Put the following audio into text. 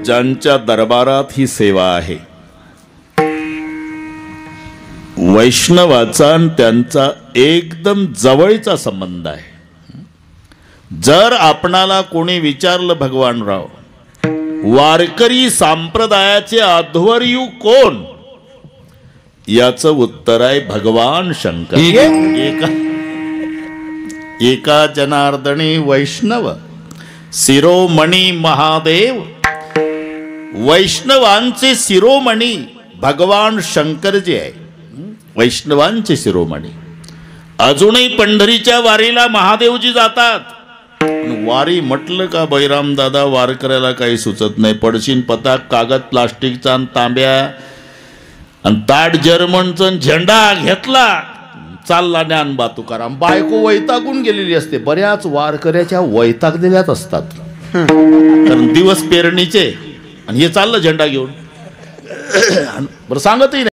ज्यांच्या दरबारात ही सेवा आहे, वैष्णवाचा आणि त्यांचा एकदम जवळचा संबंध आहे. जर आपणाला कोणी विचारलं, भगवानराव वारकरी संप्रदायाचे अध्वर्यू कोण, याचं उत्तर आहे भगवान शंकर. एका जनार्दनी वैष्णव शिरोमणी महादेव. वैष्णवांचे शिरोमणी भगवान शंकर जे आहे, वैष्णवांचे शिरोमणी. अजूनही पंढरीच्या वारीला महादेवजी जातात. वारी म्हटलं का बैराम दादा वारकऱ्याला काही सुचत नाही. पडशीन पताक, कागद प्लास्टिकचा आणि तांब्या आणि ताट जर्मनचा झेंडा घेतला, चालला ज्ञानबा तुकाराम. बायको वैतागून गेलेली असते. बऱ्याच वारकऱ्याच्या वैतागलेल्याच असतात, कारण दिवस पेरणीचे आणि हे चाललं झेंडा घेऊन. बरं सांगतही नाही.